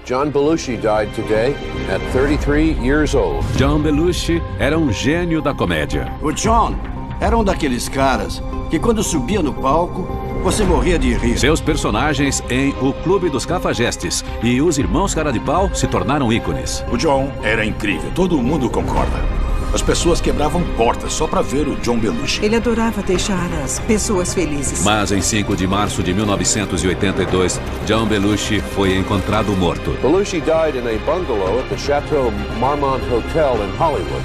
John Belushi died today at 33 years old. John Belushi era um gênio da comédia. O John era um daqueles caras que quando subia no palco, você morria de rir. Seus personagens em O Clube dos Cafajestes e Os Irmãos Cara de Pau se tornaram ícones. O John era incrível, todo mundo concorda. As pessoas quebravam portas só para ver o John Belushi. Ele adorava deixar as pessoas felizes. Mas em 5 de março de 1982, John Belushi foi encontrado morto. Belushi died in a bungalow at the Chateau Marmont Hotel in Hollywood.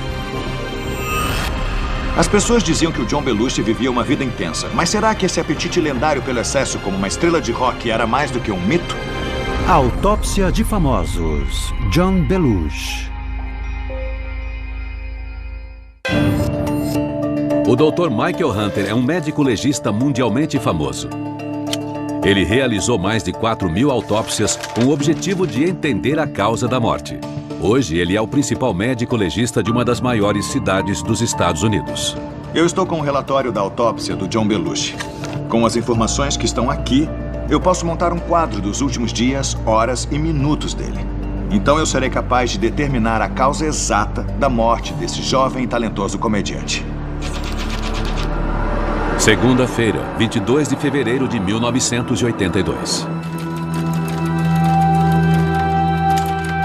As pessoas diziam que o John Belushi vivia uma vida intensa. Mas será que esse apetite lendário pelo excesso como uma estrela de rock era mais do que um mito? Autópsia de famosos. John Belushi. O Dr. Michael Hunter é um médico legista mundialmente famoso. Ele realizou mais de 4.000 autópsias com o objetivo de entender a causa da morte. Hoje, ele é o principal médico legista de uma das maiores cidades dos Estados Unidos. Eu estou com o relatório da autópsia do John Belushi. Com as informações que estão aqui, eu posso montar um quadro dos últimos dias, horas e minutos dele. Então eu serei capaz de determinar a causa exata da morte desse jovem e talentoso comediante. Segunda-feira, 22 de fevereiro de 1982.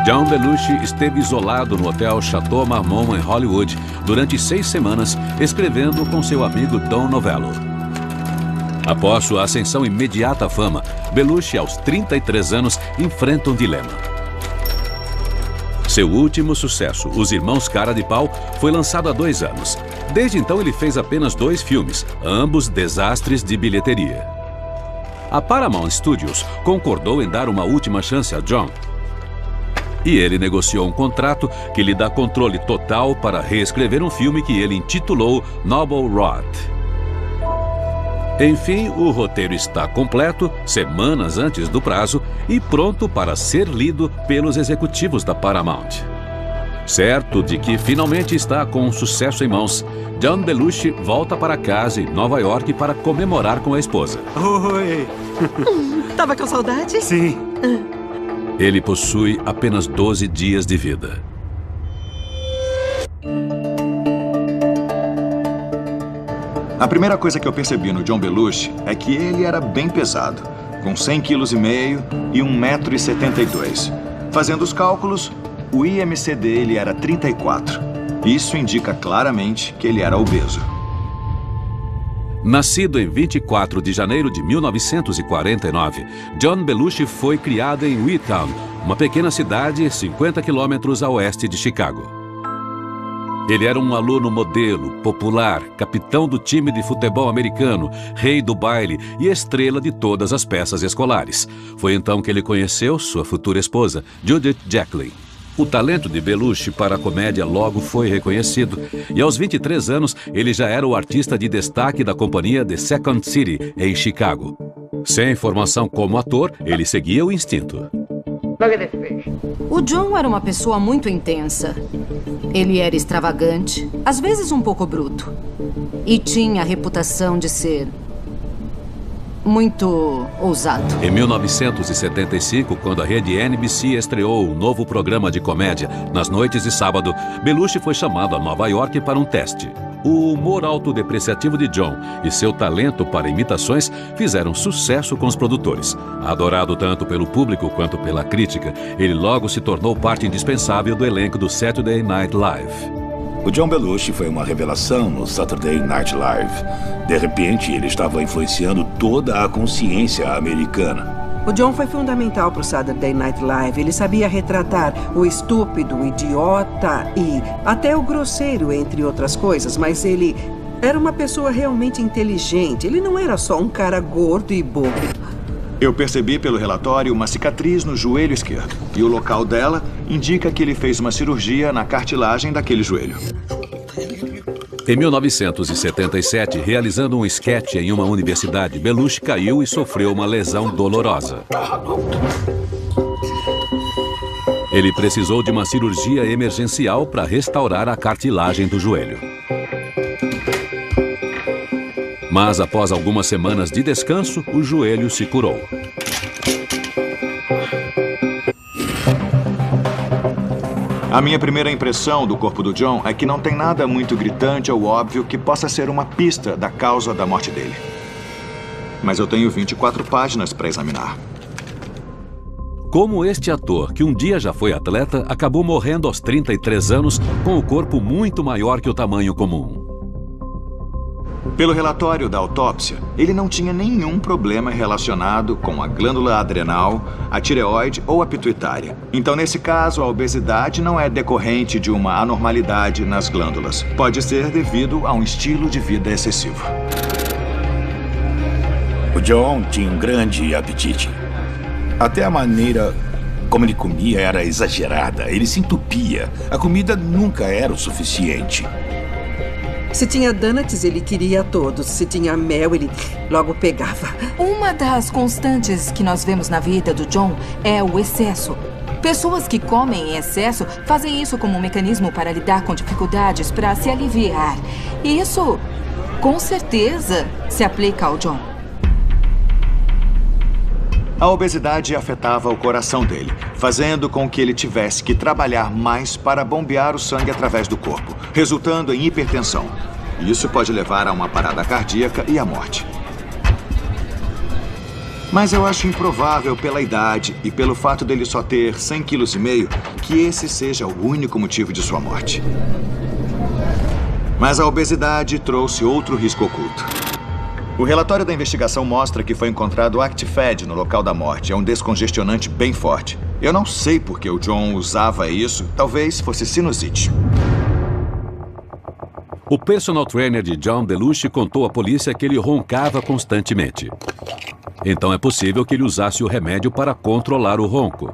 John Belushi esteve isolado no Hotel Chateau Marmont em Hollywood durante 6 semanas, escrevendo com seu amigo Don Novello. Após sua ascensão imediata à fama, Belushi, aos 33 anos, enfrenta um dilema. Seu último sucesso, Os Irmãos Cara de Pau, foi lançado há 2 anos. Desde então, ele fez apenas 2 filmes, ambos desastres de bilheteria. A Paramount Studios concordou em dar uma última chance a John. E ele negociou um contrato que lhe dá controle total para reescrever um filme que ele intitulou Noble Rod. Enfim, o roteiro está completo, semanas antes do prazo, e pronto para ser lido pelos executivos da Paramount. Certo de que finalmente está com um sucesso em mãos, John Belushi volta para casa em Nova York para comemorar com a esposa. Oi! Tava com saudade? Sim. Ele possui apenas 12 dias de vida. A primeira coisa que eu percebi no John Belushi é que ele era bem pesado, com 100,5 kg e 1,72 m. Fazendo os cálculos, o IMC dele era 34. Isso indica claramente que ele era obeso. Nascido em 24 de janeiro de 1949, John Belushi foi criado em Wheatown, uma pequena cidade 50 quilômetros a oeste de Chicago. Ele era um aluno modelo, popular, capitão do time de futebol americano, rei do baile e estrela de todas as peças escolares. Foi então que ele conheceu sua futura esposa, Judith Jacklin. O talento de Belushi para a comédia logo foi reconhecido e aos 23 anos ele já era o artista de destaque da companhia The Second City, em Chicago. Sem formação como ator, ele seguia o instinto. O John era uma pessoa muito intensa. Ele era extravagante, às vezes um pouco bruto. E tinha a reputação de ser muito ousado. Em 1975, quando a rede NBC estreou um novo programa de comédia nas noites de sábado, Belushi foi chamado a Nova York para um teste. O humor autodepreciativo de John e seu talento para imitações fizeram sucesso com os produtores. Adorado tanto pelo público quanto pela crítica, ele logo se tornou parte indispensável do elenco do Saturday Night Live. O John Belushi foi uma revelação no Saturday Night Live. De repente, ele estava influenciando toda a consciência americana. O John foi fundamental para o Saturday Night Live. Ele sabia retratar o estúpido, o idiota e até o grosseiro, entre outras coisas. Mas ele era uma pessoa realmente inteligente. Ele não era só um cara gordo e bobo. Eu percebi pelo relatório uma cicatriz no joelho esquerdo. E o local dela indica que ele fez uma cirurgia na cartilagem daquele joelho. Em 1977, realizando um esquete em uma universidade, Belushi caiu e sofreu uma lesão dolorosa. Ele precisou de uma cirurgia emergencial para restaurar a cartilagem do joelho. Mas após algumas semanas de descanso, o joelho se curou. A minha primeira impressão do corpo do John é que não tem nada muito gritante ou óbvio que possa ser uma pista da causa da morte dele. Mas eu tenho 24 páginas para examinar. Como este ator, que um dia já foi atleta, acabou morrendo aos 33 anos com o corpo muito maior que o tamanho comum. Pelo relatório da autópsia, ele não tinha nenhum problema relacionado com a glândula adrenal, a tireoide ou a pituitária. Então, nesse caso, a obesidade não é decorrente de uma anormalidade nas glândulas. Pode ser devido a um estilo de vida excessivo. O John tinha um grande apetite. Até a maneira como ele comia era exagerada. Ele se entupia. A comida nunca era o suficiente. Se tinha donuts, ele queria todos. Se tinha mel, ele logo pegava. Uma das constantes que nós vemos na vida do John é o excesso. Pessoas que comem em excesso fazem isso como um mecanismo para lidar com dificuldades, para se aliviar. E isso, com certeza, se aplica ao John. A obesidade afetava o coração dele, fazendo com que ele tivesse que trabalhar mais para bombear o sangue através do corpo, resultando em hipertensão. Isso pode levar a uma parada cardíaca e à morte. Mas eu acho improvável pela idade e pelo fato dele só ter 100,5 kg que esse seja o único motivo de sua morte. Mas a obesidade trouxe outro risco oculto. O relatório da investigação mostra que foi encontrado Actifed no local da morte. É um descongestionante bem forte. Eu não sei por que o John usava isso. Talvez fosse sinusite. O personal trainer de John Belushi contou à polícia que ele roncava constantemente. Então é possível que ele usasse o remédio para controlar o ronco.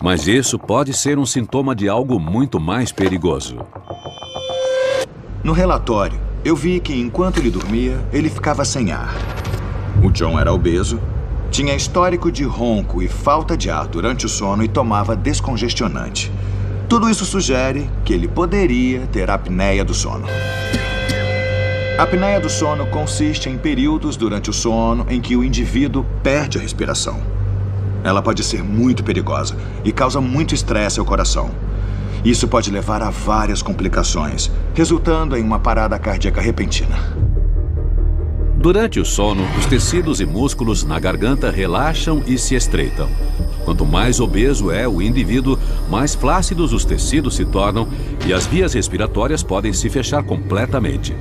Mas isso pode ser um sintoma de algo muito mais perigoso. No relatório, eu vi que enquanto ele dormia, ele ficava sem ar. O John era obeso, tinha histórico de ronco e falta de ar durante o sono e tomava descongestionante. Tudo isso sugere que ele poderia ter apneia do sono. A apneia do sono consiste em períodos durante o sono em que o indivíduo perde a respiração. Ela pode ser muito perigosa e causa muito estresse ao coração. Isso pode levar a várias complicações, resultando em uma parada cardíaca repentina. Durante o sono, os tecidos e músculos na garganta relaxam e se estreitam. Quanto mais obeso é o indivíduo, mais flácidos os tecidos se tornam e as vias respiratórias podem se fechar completamente.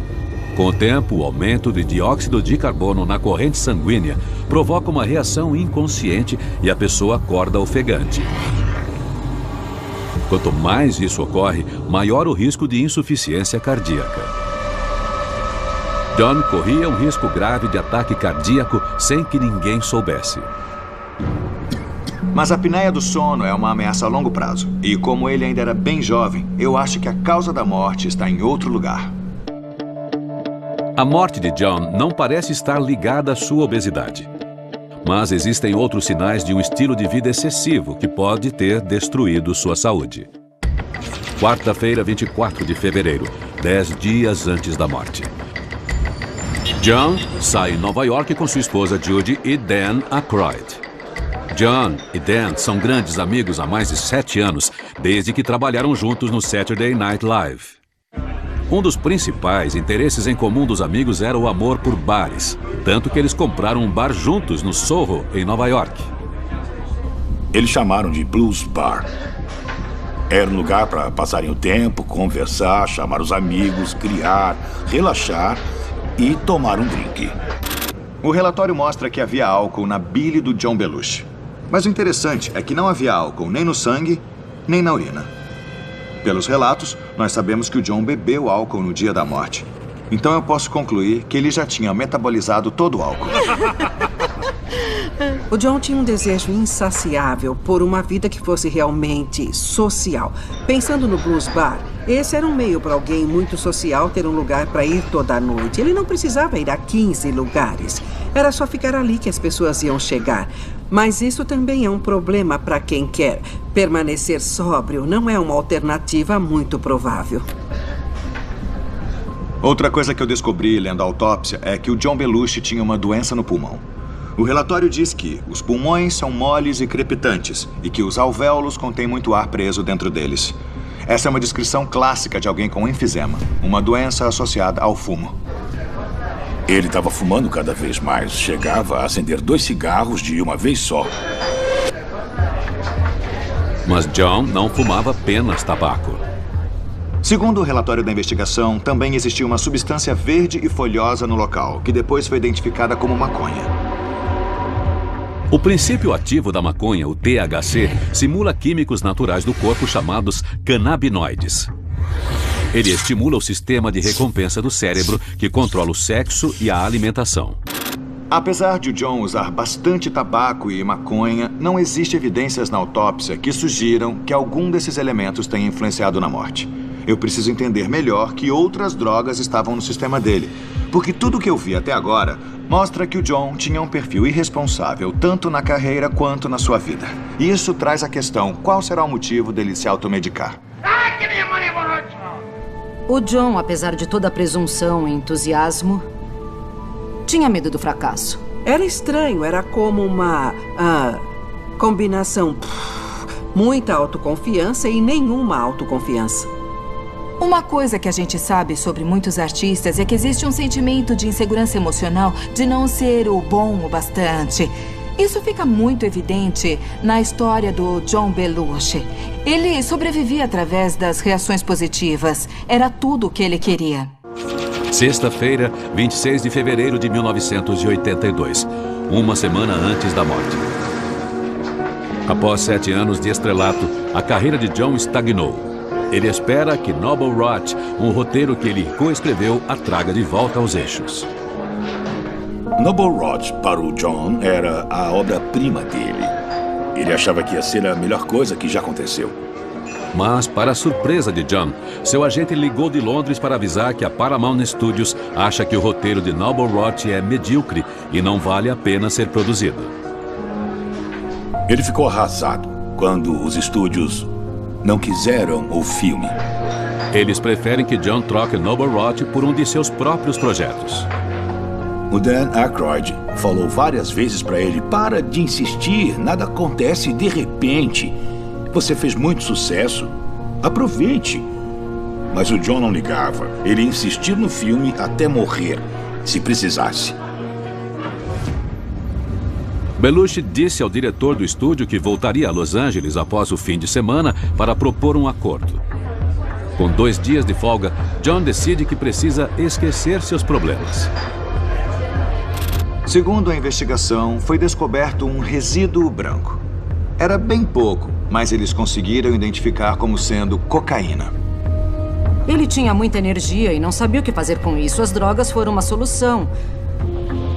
Com o tempo, o aumento de dióxido de carbono na corrente sanguínea provoca uma reação inconsciente e a pessoa acorda ofegante. Quanto mais isso ocorre, maior o risco de insuficiência cardíaca. John corria um risco grave de ataque cardíaco sem que ninguém soubesse. Mas a apneia do sono é uma ameaça a longo prazo. E como ele ainda era bem jovem, eu acho que a causa da morte está em outro lugar. A morte de John não parece estar ligada à sua obesidade. Mas existem outros sinais de um estilo de vida excessivo que pode ter destruído sua saúde. Quarta-feira, 24 de fevereiro, 10 dias antes da morte. John sai em Nova York com sua esposa Judy e Dan Aykroyd. John e Dan são grandes amigos há mais de 7 anos, desde que trabalharam juntos no Saturday Night Live. Um dos principais interesses em comum dos amigos era o amor por bares, tanto que eles compraram um bar juntos no Soho, em Nova York. Eles chamaram de Blues Bar. Era um lugar para passarem o tempo, conversar, chamar os amigos, criar, relaxar e tomar um drink. O relatório mostra que havia álcool na bile do John Belushi. Mas o interessante é que não havia álcool nem no sangue, nem na urina. Pelos relatos, nós sabemos que o John bebeu álcool no dia da morte. Então eu posso concluir que ele já tinha metabolizado todo o álcool. O John tinha um desejo insaciável por uma vida que fosse realmente social. Pensando no Blues Bar, esse era um meio para alguém muito social ter um lugar para ir toda noite. Ele não precisava ir a 15 lugares. Era só ficar ali que as pessoas iam chegar. Mas isso também é um problema para quem quer. Permanecer sóbrio não é uma alternativa muito provável. Outra coisa que eu descobri lendo a autópsia é que o John Belushi tinha uma doença no pulmão. O relatório diz que os pulmões são moles e crepitantes e que os alvéolos contêm muito ar preso dentro deles. Essa é uma descrição clássica de alguém com enfisema, uma doença associada ao fumo. Ele estava fumando cada vez mais. Chegava a acender 2 cigarros de uma vez só. Mas John não fumava apenas tabaco. Segundo o relatório da investigação, também existia uma substância verde e folhosa no local, que depois foi identificada como maconha. O princípio ativo da maconha, o THC, simula químicos naturais do corpo chamados canabinoides. Ele estimula o sistema de recompensa do cérebro, que controla o sexo e a alimentação. Apesar de o John usar bastante tabaco e maconha, não existe evidências na autópsia que sugiram que algum desses elementos tenha influenciado na morte. Eu preciso entender melhor que outras drogas estavam no sistema dele, porque tudo que eu vi até agora mostra que o John tinha um perfil irresponsável tanto na carreira quanto na sua vida. E isso traz a questão: qual será o motivo dele se automedicar? O John, apesar de toda a presunção e entusiasmo, tinha medo do fracasso. Era estranho, era como uma combinação. Muita autoconfiança e nenhuma autoconfiança. Uma coisa que a gente sabe sobre muitos artistas é que existe um sentimento de insegurança emocional de não ser o bom o bastante. Isso fica muito evidente na história do John Belushi. Ele sobrevivia através das reações positivas. Era tudo o que ele queria. Sexta-feira, 26 de fevereiro de 1982, uma semana antes da morte. Após 7 anos de estrelato, a carreira de John estagnou. Ele espera que Noble Rot, um roteiro que ele coescreveu, a traga de volta aos eixos. Noble Rot, para o John, era a obra-prima dele. Ele achava que ia ser a melhor coisa que já aconteceu. Mas, para a surpresa de John, seu agente ligou de Londres para avisar que a Paramount Studios acha que o roteiro de Noble Rot é medíocre e não vale a pena ser produzido. Ele ficou arrasado quando os estúdios não quiseram o filme. Eles preferem que John troque Noble Rot por um de seus próprios projetos. O Dan Aykroyd falou várias vezes para ele: para de insistir, nada acontece de repente. Você fez muito sucesso, aproveite. Mas o John não ligava. Ele ia insistir no filme até morrer, se precisasse. Belushi disse ao diretor do estúdio que voltaria a Los Angeles após o fim de semana para propor um acordo. Com 2 dias de folga, John decide que precisa esquecer seus problemas. Segundo a investigação, foi descoberto um resíduo branco. Era bem pouco, mas eles conseguiram identificar como sendo cocaína. Ele tinha muita energia e não sabia o que fazer com isso. As drogas foram uma solução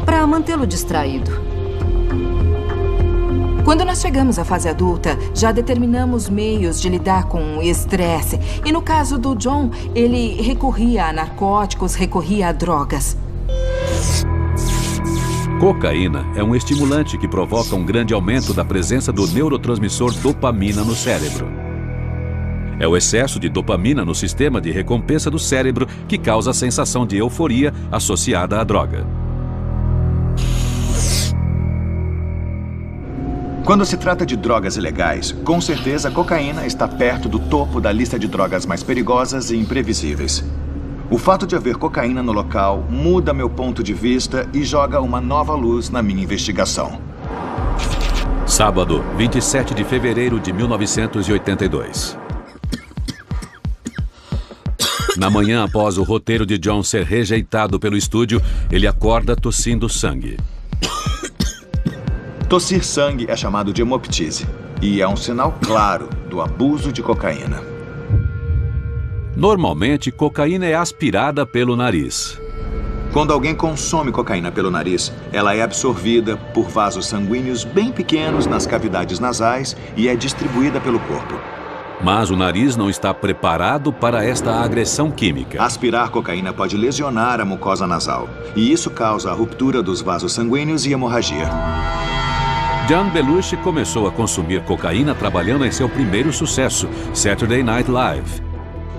para mantê-lo distraído. Quando nós chegamos à fase adulta, já determinamos meios de lidar com o estresse. E no caso do John, ele recorria a narcóticos, recorria a drogas. Cocaína é um estimulante que provoca um grande aumento da presença do neurotransmissor dopamina no cérebro. É o excesso de dopamina no sistema de recompensa do cérebro que causa a sensação de euforia associada à droga. Quando se trata de drogas ilegais, com certeza a cocaína está perto do topo da lista de drogas mais perigosas e imprevisíveis. O fato de haver cocaína no local muda meu ponto de vista e joga uma nova luz na minha investigação. Sábado, 27 de fevereiro de 1982. Na manhã após o roteiro de John ser rejeitado pelo estúdio, ele acorda tossindo sangue. Tossir sangue é chamado de hemoptise e é um sinal claro do abuso de cocaína. Normalmente, cocaína é aspirada pelo nariz. Quando alguém consome cocaína pelo nariz, ela é absorvida por vasos sanguíneos bem pequenos nas cavidades nasais e é distribuída pelo corpo. Mas o nariz não está preparado para esta agressão química. Aspirar cocaína pode lesionar a mucosa nasal, e isso causa a ruptura dos vasos sanguíneos e hemorragia. John Belushi começou a consumir cocaína trabalhando em seu primeiro sucesso, Saturday Night Live.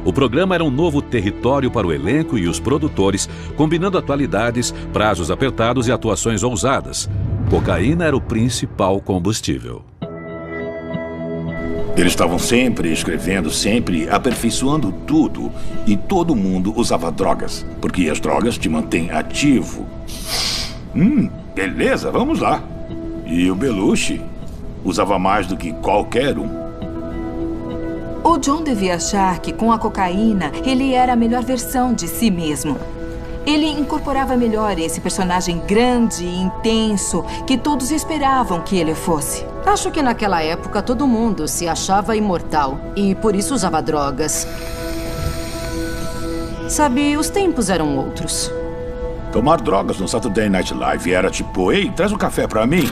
O programa era um novo território para o elenco e os produtores, combinando atualidades, prazos apertados e atuações ousadas. Cocaína era o principal combustível. Eles estavam sempre escrevendo, sempre aperfeiçoando tudo. E todo mundo usava drogas, porque as drogas te mantêm ativo. Beleza, vamos lá. E o Belushi usava mais do que qualquer um. O John devia achar que com a cocaína ele era a melhor versão de si mesmo. Ele incorporava melhor esse personagem grande e intenso que todos esperavam que ele fosse. Acho que naquela época todo mundo se achava imortal e por isso usava drogas. Sabe, os tempos eram outros. Tomar drogas no Saturday Night Live era tipo, ei, traz um café pra mim.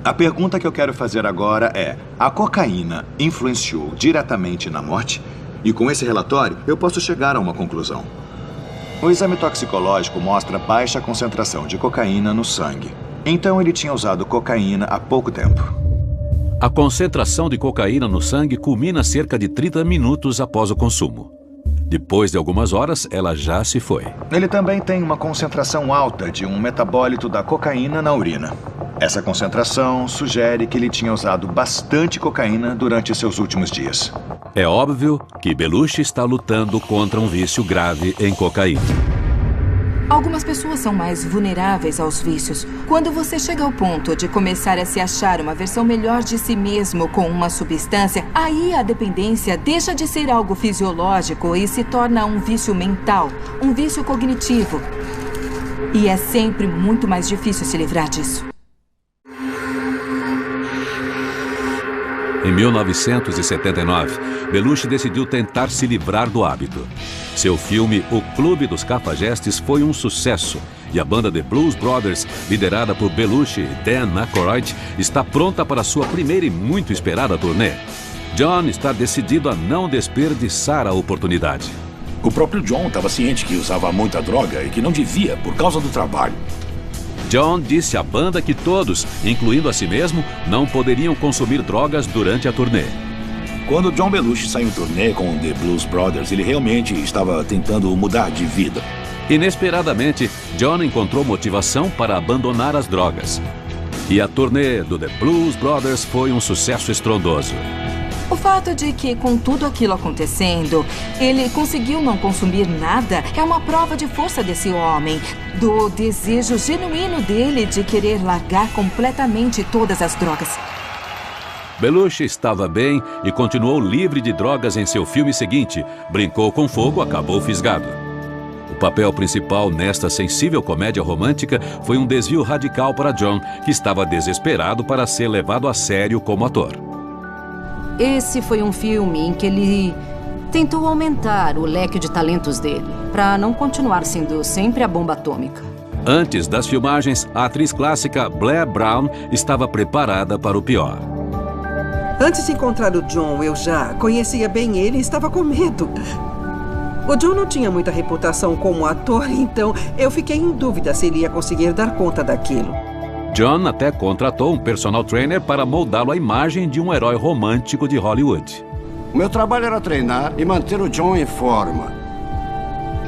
A pergunta que eu quero fazer agora é: a cocaína influenciou diretamente na morte? E com esse relatório, eu posso chegar a uma conclusão. O exame toxicológico mostra baixa concentração de cocaína no sangue. Então ele tinha usado cocaína há pouco tempo. A concentração de cocaína no sangue culmina cerca de 30 minutos após o consumo. Depois de algumas horas, ela já se foi. Ele também tem uma concentração alta de um metabólito da cocaína na urina. Essa concentração sugere que ele tinha usado bastante cocaína durante seus últimos dias. É óbvio que Belushi está lutando contra um vício grave em cocaína. Algumas pessoas são mais vulneráveis aos vícios. Quando você chega ao ponto de começar a se achar uma versão melhor de si mesmo com uma substância, aí a dependência deixa de ser algo fisiológico e se torna um vício mental, um vício cognitivo. E é sempre muito mais difícil se livrar disso. Em 1979, Belushi decidiu tentar se livrar do hábito. Seu filme O Clube dos Cafajestes foi um sucesso e a banda The Blues Brothers, liderada por Belushi e Dan Aykroyd, está pronta para sua primeira e muito esperada turnê. John está decidido a não desperdiçar a oportunidade. O próprio John estava ciente que usava muita droga e que não devia por causa do trabalho. John disse à banda que todos, incluindo a si mesmo, não poderiam consumir drogas durante a turnê. Quando John Belushi saiu em turnê com The Blues Brothers, ele realmente estava tentando mudar de vida. Inesperadamente, John encontrou motivação para abandonar as drogas. E a turnê do The Blues Brothers foi um sucesso estrondoso. O fato de que, com tudo aquilo acontecendo, ele conseguiu não consumir nada é uma prova de força desse homem, do desejo genuíno dele de querer largar completamente todas as drogas. Belushi estava bem e continuou livre de drogas em seu filme seguinte, Brincou com Fogo, Acabou Fisgado. O papel principal nesta sensível comédia romântica foi um desvio radical para John, que estava desesperado para ser levado a sério como ator. Esse foi um filme em que ele tentou aumentar o leque de talentos dele, para não continuar sendo sempre a bomba atômica. Antes das filmagens, a atriz clássica Blair Brown estava preparada para o pior. Antes de encontrar o John, eu já conhecia bem ele e estava com medo. O John não tinha muita reputação como ator, então eu fiquei em dúvida se ele ia conseguir dar conta daquilo. John até contratou um personal trainer para moldá-lo à imagem de um herói romântico de Hollywood. O meu trabalho era treinar e manter o John em forma.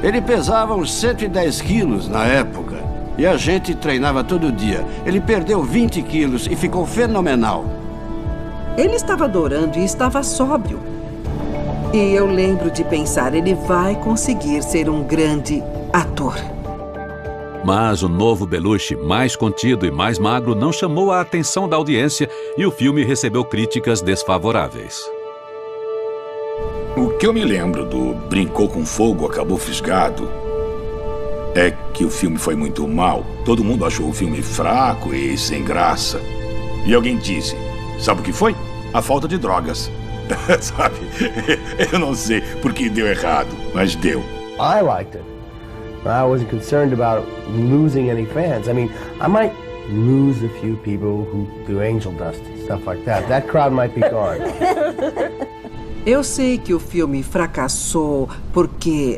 Ele pesava uns 110 quilos na época e a gente treinava todo dia. Ele perdeu 20 quilos e ficou fenomenal. Ele estava adorando e estava sóbrio. E eu lembro de pensar, ele vai conseguir ser um grande ator. Mas o novo Belushi, mais contido e mais magro, não chamou a atenção da audiência e o filme recebeu críticas desfavoráveis. O que eu me lembro do Brincou com Fogo, Acabou Fisgado é que o filme foi muito mal. Todo mundo achou o filme fraco e sem graça. E alguém disse, sabe o que foi? A falta de drogas. Sabe? Eu não sei por que deu errado, mas deu. I liked it. I wasn't concerned about losing any fans. I mean, I might lose a few people who do angel dust and stuff like that. That crowd might be gone. Eu sei que o filme fracassou porque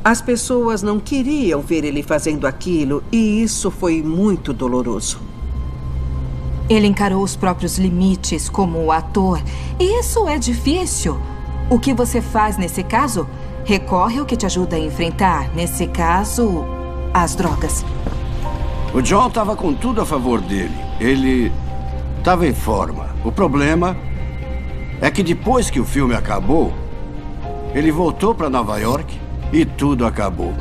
as pessoas não queriam ver ele fazendo aquilo e isso foi muito doloroso. Ele encarou os próprios limites como ator e isso é difícil. O que você faz nesse caso? Recorre ao que te ajuda a enfrentar, nesse caso, as drogas. O John estava com tudo a favor dele. Ele estava em forma. O problema é que depois que o filme acabou, ele voltou para Nova York e tudo acabou.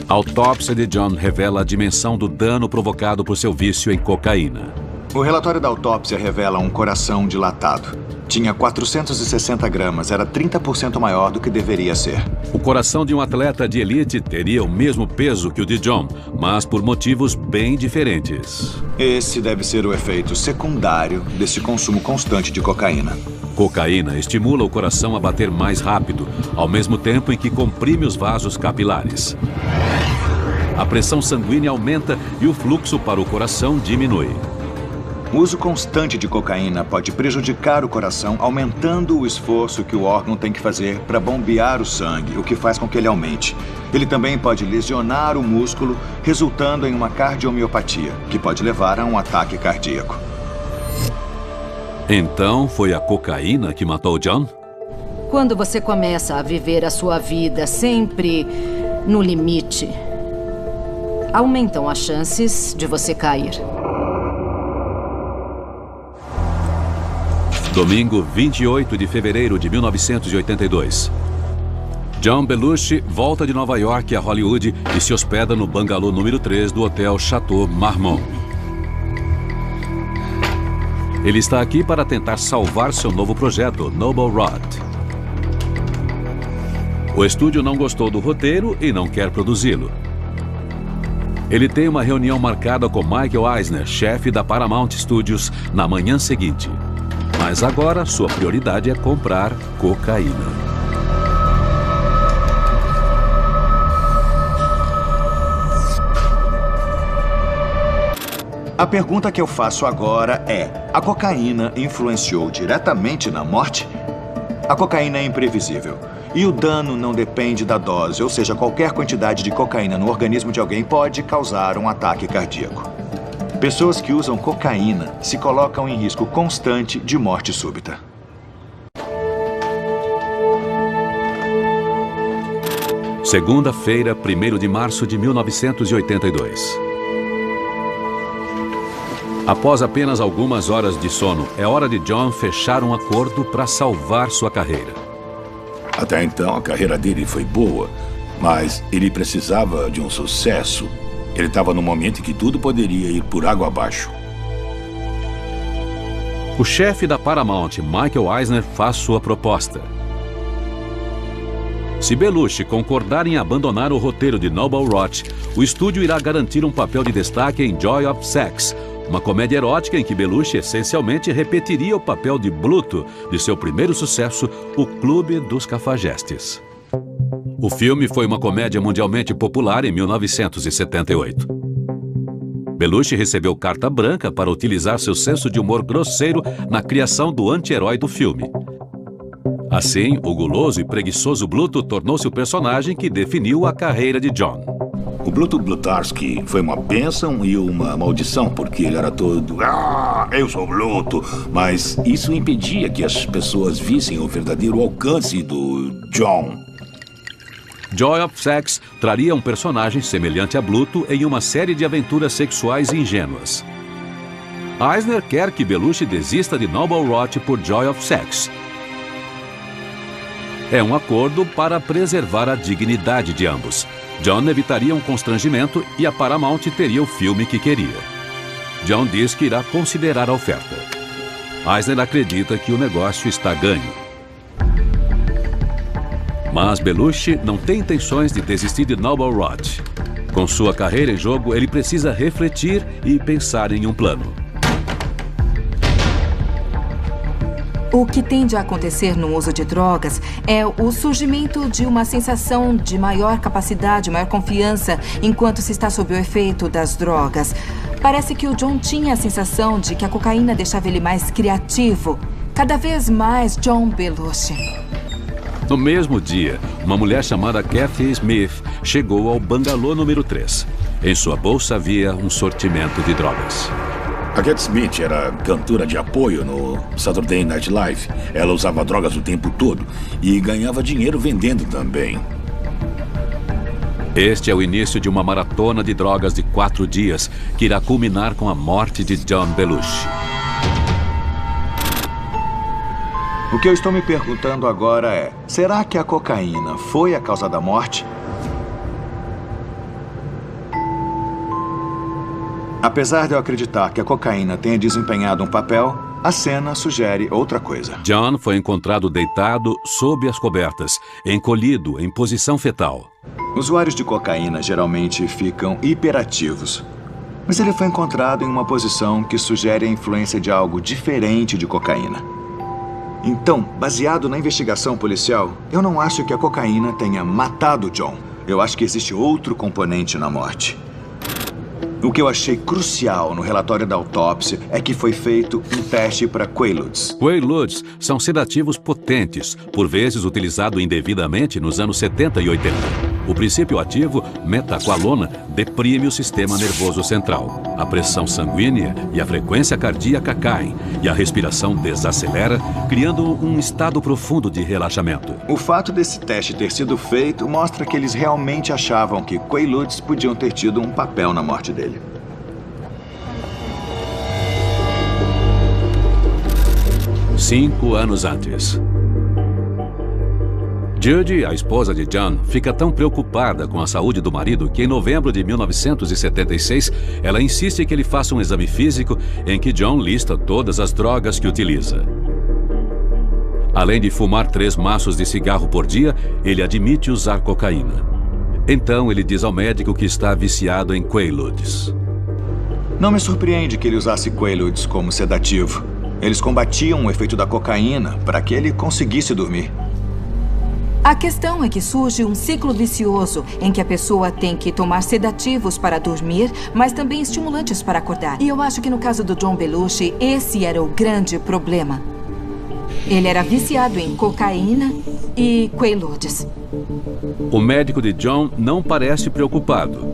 A autópsia de John revela a dimensão do dano provocado por seu vício em cocaína. O relatório da autópsia revela um coração dilatado. Tinha 460 gramas, era 30% maior do que deveria ser. O coração de um atleta de elite teria o mesmo peso que o de John, mas por motivos bem diferentes. Esse deve ser o efeito secundário desse consumo constante de cocaína. Cocaína estimula o coração a bater mais rápido, ao mesmo tempo em que comprime os vasos capilares. A pressão sanguínea aumenta e o fluxo para o coração diminui. O uso constante de cocaína pode prejudicar o coração, aumentando o esforço que o órgão tem que fazer para bombear o sangue, o que faz com que ele aumente. Ele também pode lesionar o músculo, resultando em uma cardiomiopatia, que pode levar a um ataque cardíaco. Então, foi a cocaína que matou John? Quando você começa a viver a sua vida sempre no limite, aumentam as chances de você cair. Domingo, 28 de fevereiro de 1982. John Belushi volta de Nova York a Hollywood e se hospeda no bangalô número 3 do Hotel Chateau Marmont. Ele está aqui para tentar salvar seu novo projeto, Noble Rod. O estúdio não gostou do roteiro e não quer produzi-lo. Ele tem uma reunião marcada com Michael Eisner, chefe da Paramount Studios, na manhã seguinte. Mas agora, sua prioridade é comprar cocaína. A pergunta que eu faço agora é: a cocaína influenciou diretamente na morte? A cocaína é imprevisível. E o dano não depende da dose, ou seja, qualquer quantidade de cocaína no organismo de alguém pode causar um ataque cardíaco. Pessoas que usam cocaína se colocam em risco constante de morte súbita. Segunda-feira, 1º de março de 1982. Após apenas algumas horas de sono, é hora de John fechar um acordo para salvar sua carreira. Até então, a carreira dele foi boa, mas ele precisava de um sucesso. Ele estava num momento em que tudo poderia ir por água abaixo. O chefe da Paramount, Michael Eisner, faz sua proposta. Se Belushi concordar em abandonar o roteiro de Noble Rod, o estúdio irá garantir um papel de destaque em Joy of Sex, uma comédia erótica em que Belushi essencialmente repetiria o papel de Bluto de seu primeiro sucesso, O Clube dos Cafajestes. O filme foi uma comédia mundialmente popular em 1978. Belushi recebeu carta branca para utilizar seu senso de humor grosseiro na criação do anti-herói do filme. Assim, o guloso e preguiçoso Bluto tornou-se o personagem que definiu a carreira de John. O Bluto Blutarsky foi uma bênção e uma maldição, porque ele era todo... eu sou Bluto! Mas isso impedia que as pessoas vissem o verdadeiro alcance do John. Joy of Sex traria um personagem semelhante a Bluto em uma série de aventuras sexuais ingênuas. Eisner quer que Belushi desista de Noble Rod por Joy of Sex. É um acordo para preservar a dignidade de ambos. John evitaria um constrangimento e a Paramount teria o filme que queria. John diz que irá considerar a oferta. Eisner acredita que o negócio está ganho. Mas Belushi não tem intenções de desistir de Noble Rod. Com sua carreira em jogo, ele precisa refletir e pensar em um plano. O que tende a acontecer no uso de drogas é o surgimento de uma sensação de maior capacidade, maior confiança, enquanto se está sob o efeito das drogas. Parece que o John tinha a sensação de que a cocaína deixava ele mais criativo. Cada vez mais John Belushi. No mesmo dia, uma mulher chamada Kathy Smith chegou ao bangalô número 3. Em sua bolsa havia um sortimento de drogas. A Kathy Smith era cantora de apoio no Saturday Night Live. Ela usava drogas o tempo todo e ganhava dinheiro vendendo também. Este é o início de uma maratona de drogas de 4 dias, que irá culminar com a morte de John Belushi. O que eu estou me perguntando agora é, será que a cocaína foi a causa da morte? Apesar de eu acreditar que a cocaína tenha desempenhado um papel, a cena sugere outra coisa. John foi encontrado deitado sob as cobertas, encolhido em posição fetal. Usuários de cocaína geralmente ficam hiperativos. Mas ele foi encontrado em uma posição que sugere a influência de algo diferente de cocaína. Então, baseado na investigação policial, eu não acho que a cocaína tenha matado John. Eu acho que existe outro componente na morte. O que eu achei crucial no relatório da autópsia é que foi feito um teste para Quaaludes. Quaaludes são sedativos potentes, por vezes utilizado indevidamente nos anos 70 e 80. O princípio ativo, metaqualona, deprime o sistema nervoso central. A pressão sanguínea e a frequência cardíaca caem e a respiração desacelera, criando um estado profundo de relaxamento. O fato desse teste ter sido feito mostra que eles realmente achavam que Quaaludes podiam ter tido um papel na morte dele. Cinco anos antes. Judy, a esposa de John, fica tão preocupada com a saúde do marido que em novembro de 1976, ela insiste que ele faça um exame físico em que John lista todas as drogas que utiliza. Além de fumar 3 maços de cigarro por dia, ele admite usar cocaína. Então ele diz ao médico que está viciado em Quaaludes. Não me surpreende que ele usasse Quaaludes como sedativo. Eles combatiam o efeito da cocaína para que ele conseguisse dormir. A questão é que surge um ciclo vicioso em que a pessoa tem que tomar sedativos para dormir, mas também estimulantes para acordar. E eu acho que no caso do John Belushi, esse era o grande problema. Ele era viciado em cocaína e Quaaludes. O médico de John não parece preocupado.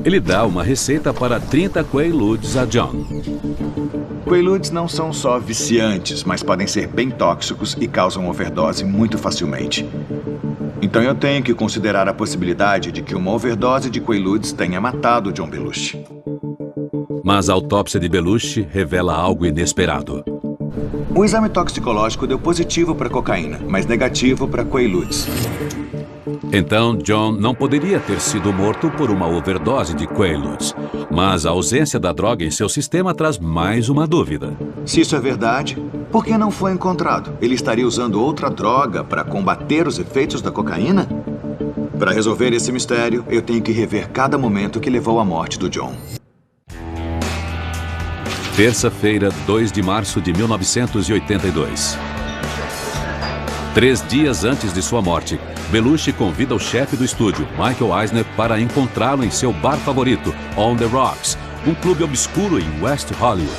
Ele dá uma receita para 30 Quaaludes a John. Quaaludes não são só viciantes, mas podem ser bem tóxicos e causam overdose muito facilmente. Então eu tenho que considerar a possibilidade de que uma overdose de Quaaludes tenha matado John Belushi. Mas a autópsia de Belushi revela algo inesperado. O exame toxicológico deu positivo para cocaína, mas negativo para Quaaludes. Então, John não poderia ter sido morto por uma overdose de Quaaludes. Mas a ausência da droga em seu sistema traz mais uma dúvida. Se isso é verdade, por que não foi encontrado? Ele estaria usando outra droga para combater os efeitos da cocaína? Para resolver esse mistério, eu tenho que rever cada momento que levou à morte do John. Terça-feira, 2 de março de 1982. 3 dias antes de sua morte, Belushi convida o chefe do estúdio, Michael Eisner, para encontrá-lo em seu bar favorito, On the Rocks, um clube obscuro em West Hollywood.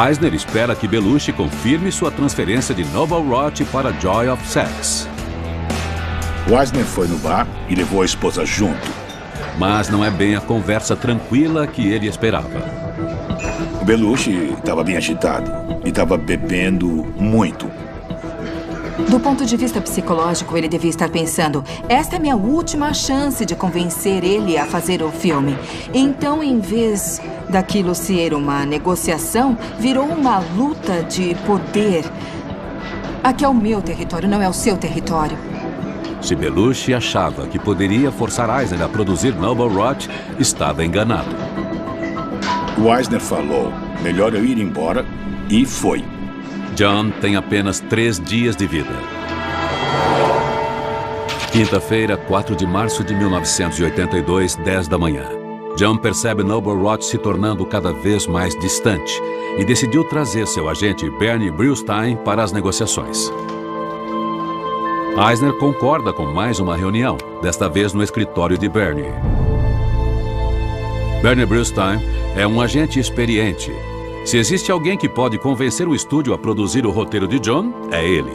Eisner espera que Belushi confirme sua transferência de Noble Roth para Joy of Sex. O Eisner foi no bar e levou a esposa junto. Mas não é bem a conversa tranquila que ele esperava. O Belushi estava bem agitado e estava bebendo muito. Do ponto de vista psicológico, ele devia estar pensando: esta é minha última chance de convencer ele a fazer o filme. Então, em vez daquilo ser uma negociação, virou uma luta de poder. Aqui é o meu território, não é o seu território. Se Belushi achava que poderia forçar Eisner a produzir Noble Roth, estava enganado. O Eisner falou, melhor eu ir embora, e foi. John tem apenas 3 dias de vida. Quinta-feira, 4 de março de 1982, 10 da manhã. John percebe Noble Roth se tornando cada vez mais distante e decidiu trazer seu agente Bernie Brillstein para as negociações. Eisner concorda com mais uma reunião, desta vez no escritório de Bernie. Bernie Brillstein é um agente experiente. Se existe alguém que pode convencer o estúdio a produzir o roteiro de John, é ele.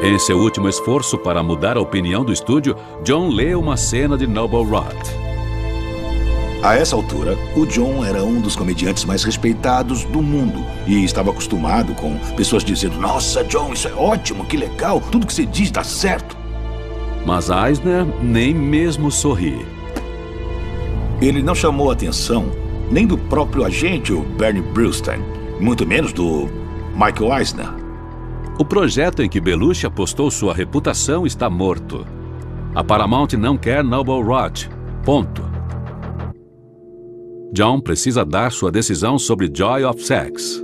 Em seu último esforço para mudar a opinião do estúdio, John lê uma cena de Noble Roth. A essa altura, o John era um dos comediantes mais respeitados do mundo e estava acostumado com pessoas dizendo: "Nossa, John, isso é ótimo, que legal, tudo que você diz dá certo." Mas Eisner nem mesmo sorri. Ele não chamou a atenção nem do próprio agente, o Bernie Brillstein, muito menos do Michael Eisner. O projeto em que Belushi apostou sua reputação está morto. A Paramount não quer Noble Rod. Ponto. John precisa dar sua decisão sobre Joy of Sex.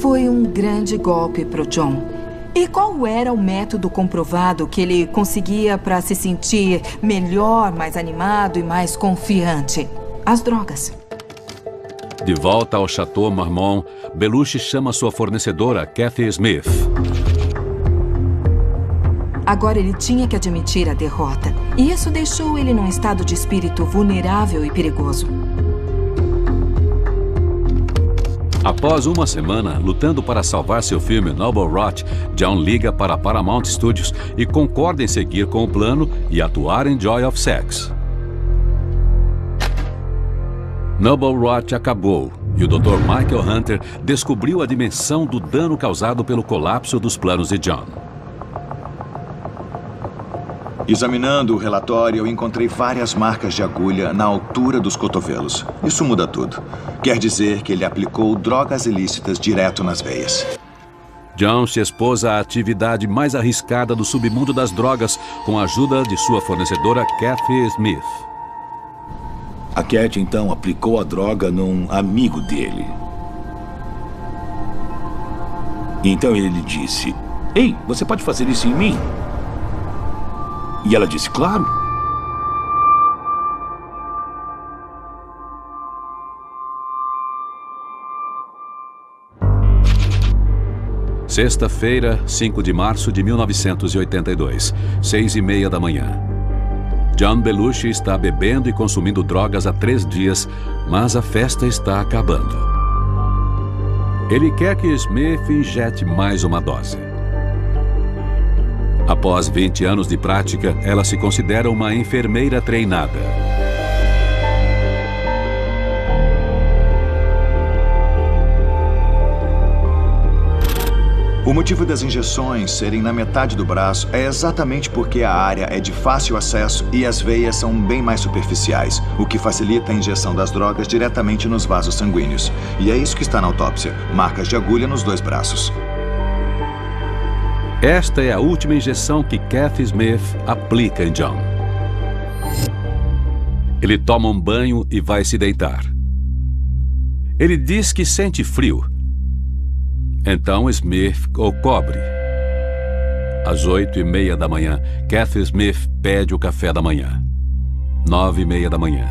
Foi um grande golpe pro John. E qual era o método comprovado que ele conseguia para se sentir melhor, mais animado e mais confiante? As drogas. De volta ao Chateau Marmont, Belushi chama sua fornecedora, Kathy Smith. Agora ele tinha que admitir a derrota. E isso deixou ele num estado de espírito vulnerável e perigoso. Após uma semana lutando para salvar seu filme Noble Rot, John liga para a Paramount Studios e concorda em seguir com o plano e atuar em Joy of Sex. Noble Rot acabou e o Dr. Michael Hunter descobriu a dimensão do dano causado pelo colapso dos planos de John. Examinando o relatório, eu encontrei várias marcas de agulha na altura dos cotovelos. Isso muda tudo. Quer dizer que ele aplicou drogas ilícitas direto nas veias. John se expôs à atividade mais arriscada do submundo das drogas com a ajuda de sua fornecedora, Kathy Smith. A Cat, então, aplicou a droga num amigo dele. Então ele disse: "Ei, você pode fazer isso em mim?" E ela disse: "Claro." Sexta-feira, 5 de março de 1982, 6:30 da manhã. John Belushi está bebendo e consumindo drogas há 3 dias, mas a festa está acabando. Ele quer que Smith injete mais uma dose. Após 20 anos de prática, ela se considera uma enfermeira treinada. O motivo das injeções serem na metade do braço é exatamente porque a área é de fácil acesso e as veias são bem mais superficiais, o que facilita a injeção das drogas diretamente nos vasos sanguíneos. E é isso que está na autópsia, marcas de agulha nos 2 braços. Esta é a última injeção que Kathy Smith aplica em John. Ele toma um banho e vai se deitar. Ele diz que sente frio. Então Smith o cobre. Às 8:30 da manhã, Kathy Smith pede o café da manhã. 9:30 da manhã.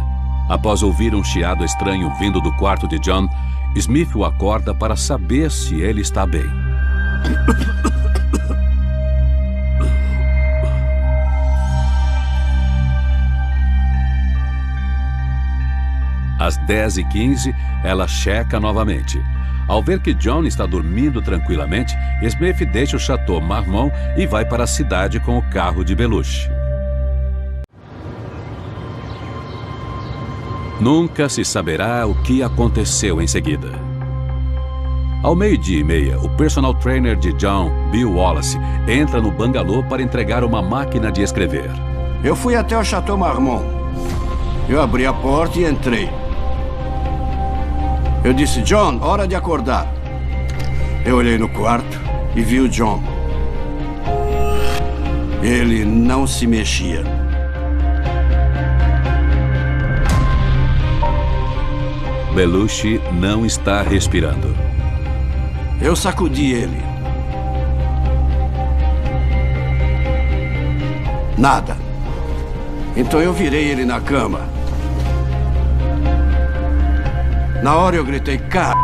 Após ouvir um chiado estranho vindo do quarto de John, Smith o acorda para saber se ele está bem. Às 10:15, ela checa novamente. Ao ver que John está dormindo tranquilamente, Smith deixa o Chateau Marmont e vai para a cidade com o carro de Belushi. Nunca se saberá o que aconteceu em seguida. Ao 12:30, o personal trainer de John, Bill Wallace, entra no bangalô para entregar uma máquina de escrever. Eu fui até o Chateau Marmont. Eu abri a porta e entrei. Eu disse: "John, hora de acordar." Eu olhei no quarto e vi o John. Ele não se mexia. Belushi não está respirando. Eu sacudi ele. Nada. Então eu virei ele na cama. Na hora eu gritei: "Cara!"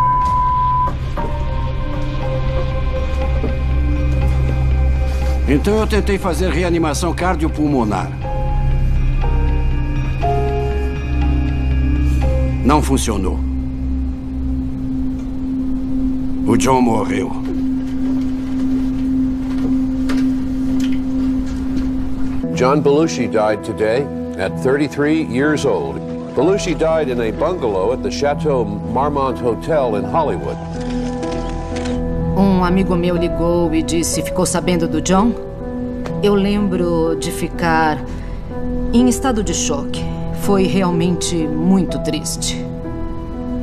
Então eu tentei fazer reanimação cardiopulmonar. Não funcionou. O John morreu. John Belushi died today at 33 years old. Belushi died in a bungalow at the Chateau Marmont Hotel in Hollywood. Um amigo meu ligou e disse: ficou sabendo do John? Eu lembro de ficar em estado de choque. Foi realmente muito triste.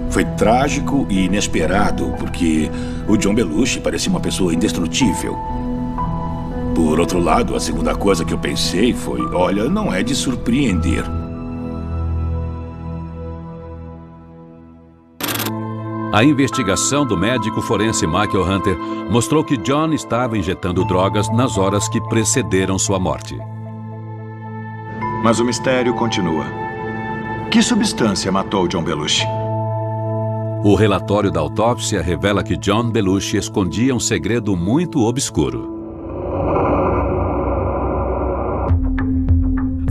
Foi trágico e inesperado, porque o John Belushi parecia uma pessoa indestrutível. Por outro lado, a segunda coisa que eu pensei foi: olha, não é de surpreender. A investigação do médico forense Michael Hunter mostrou que John estava injetando drogas nas horas que precederam sua morte. Mas o mistério continua. Que substância matou John Belushi? O relatório da autópsia revela que John Belushi escondia um segredo muito obscuro.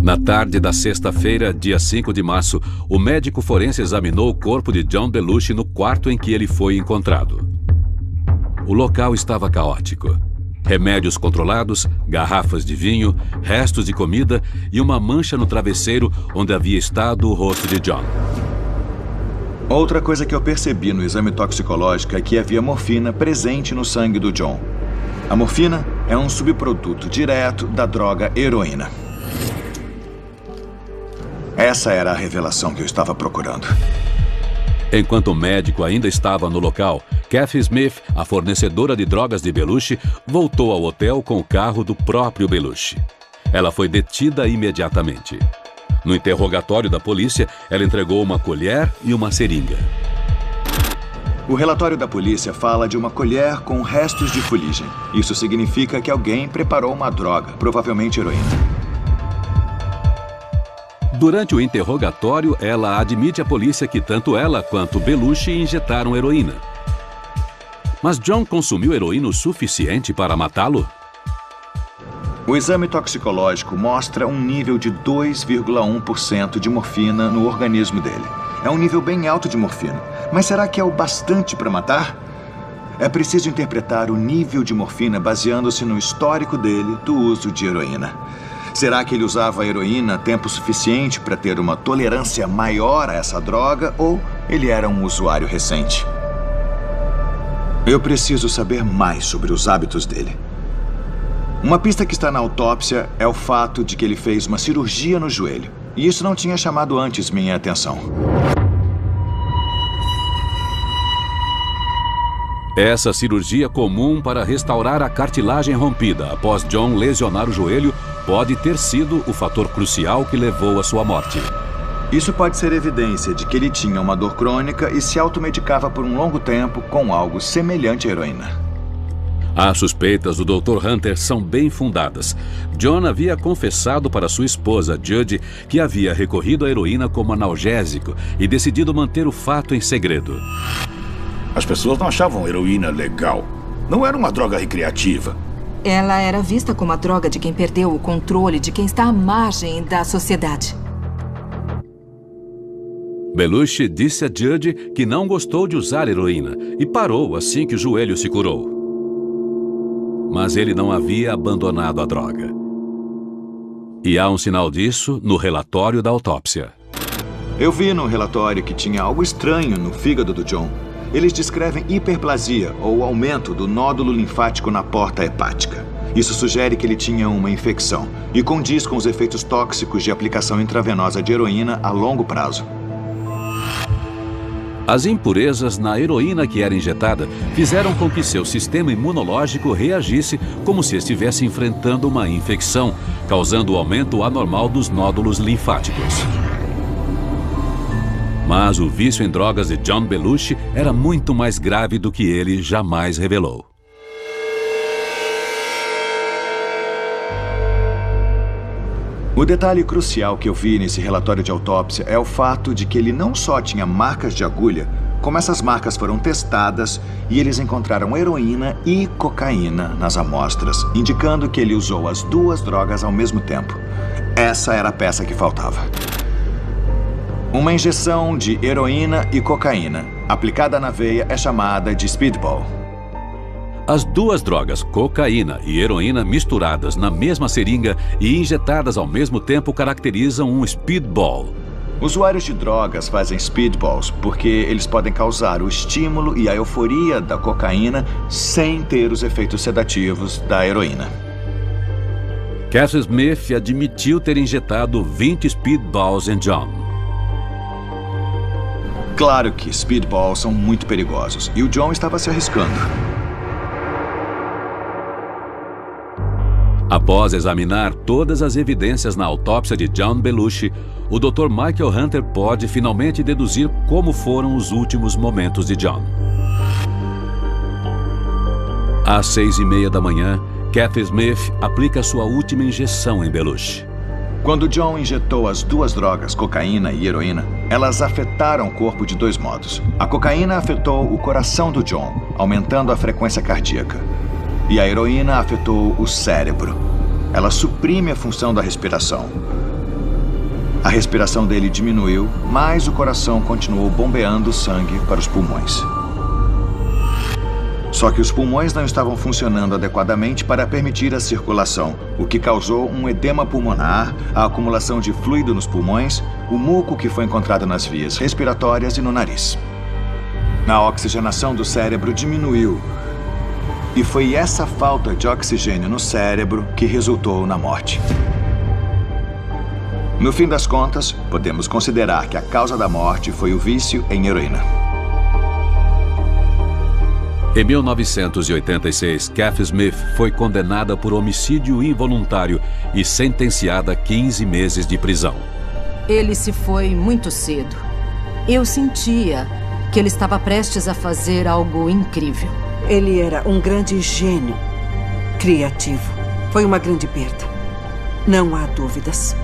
Na tarde da sexta-feira, dia 5 de março, o médico forense examinou o corpo de John Belushi no quarto em que ele foi encontrado. O local estava caótico. Remédios controlados, garrafas de vinho, restos de comida e uma mancha no travesseiro onde havia estado o rosto de John. Outra coisa que eu percebi no exame toxicológico é que havia morfina presente no sangue do John. A morfina é um subproduto direto da droga heroína. Essa era a revelação que eu estava procurando. Enquanto o médico ainda estava no local, Kathy Smith, a fornecedora de drogas de Belushi, voltou ao hotel com o carro do próprio Belushi. Ela foi detida imediatamente. No interrogatório da polícia, ela entregou uma colher e uma seringa. O relatório da polícia fala de uma colher com restos de fuligem. Isso significa que alguém preparou uma droga, provavelmente heroína. Durante o interrogatório, ela admite à polícia que tanto ela quanto Belushi injetaram heroína. Mas John consumiu heroína o suficiente para matá-lo? O exame toxicológico mostra um nível de 2,1% de morfina no organismo dele. É um nível bem alto de morfina. Mas será que é o bastante para matar? É preciso interpretar o nível de morfina baseando-se no histórico dele do uso de heroína. Será que ele usava a heroína tempo suficiente para ter uma tolerância maior a essa droga ou ele era um usuário recente? Eu preciso saber mais sobre os hábitos dele. Uma pista que está na autópsia é o fato de que ele fez uma cirurgia no joelho. E isso não tinha chamado antes minha atenção. Essa cirurgia comum para restaurar a cartilagem rompida após John lesionar o joelho pode ter sido o fator crucial que levou à sua morte. Isso pode ser evidência de que ele tinha uma dor crônica e se automedicava por um longo tempo com algo semelhante à heroína. As suspeitas do Dr. Hunter são bem fundadas. John havia confessado para sua esposa, Judy, que havia recorrido à heroína como analgésico e decidido manter o fato em segredo. As pessoas não achavam heroína legal. Não era uma droga recreativa. Ela era vista como a droga de quem perdeu o controle, de quem está à margem da sociedade. Belushi disse a Judy que não gostou de usar heroína e parou assim que o joelho se curou. Mas ele não havia abandonado a droga. E há um sinal disso no relatório da autópsia. Eu vi no relatório que tinha algo estranho no fígado do John. Eles descrevem hiperplasia, ou aumento do nódulo linfático na porta hepática. Isso sugere que ele tinha uma infecção e condiz com os efeitos tóxicos de aplicação intravenosa de heroína a longo prazo. As impurezas na heroína que era injetada fizeram com que seu sistema imunológico reagisse como se estivesse enfrentando uma infecção, causando o aumento anormal dos nódulos linfáticos. Mas o vício em drogas de John Belushi era muito mais grave do que ele jamais revelou. O detalhe crucial que eu vi nesse relatório de autópsia é o fato de que ele não só tinha marcas de agulha, como essas marcas foram testadas e eles encontraram heroína e cocaína nas amostras, indicando que ele usou as duas drogas ao mesmo tempo. Essa era a peça que faltava. Uma injeção de heroína e cocaína aplicada na veia é chamada de speedball. As duas drogas, cocaína e heroína, misturadas na mesma seringa e injetadas ao mesmo tempo, caracterizam um speedball. Usuários de drogas fazem speedballs porque eles podem causar o estímulo e a euforia da cocaína sem ter os efeitos sedativos da heroína. Cass Smith admitiu ter injetado 20 speedballs em John. Claro que speedballs são muito perigosos e o John estava se arriscando. Após examinar todas as evidências na autópsia de John Belushi, o Dr. Michael Hunter pode finalmente deduzir como foram os últimos momentos de John. Às 6h30 da manhã, Kathy Smith aplica sua última injeção em Belushi. Quando John injetou as duas drogas, cocaína e heroína, elas afetaram o corpo de dois modos. A cocaína afetou o coração do John, aumentando a frequência cardíaca. E a heroína afetou o cérebro. Ela suprime a função da respiração. A respiração dele diminuiu, mas o coração continuou bombeando sangue para os pulmões. Só que os pulmões não estavam funcionando adequadamente para permitir a circulação, o que causou um edema pulmonar, a acumulação de fluido nos pulmões, o muco que foi encontrado nas vias respiratórias e no nariz. A oxigenação do cérebro diminuiu. E foi essa falta de oxigênio no cérebro que resultou na morte. No fim das contas, podemos considerar que a causa da morte foi o vício em heroína. Em 1986, Kathy Smith foi condenada por homicídio involuntário e sentenciada a 15 meses de prisão. Ele se foi muito cedo. Eu sentia que ele estava prestes a fazer algo incrível. Ele era um grande gênio criativo. Foi uma grande perda. Não há dúvidas.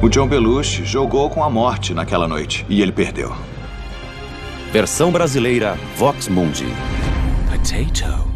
O John Belushi jogou com a morte naquela noite e ele perdeu. Versão brasileira Vox Mundi. Potato.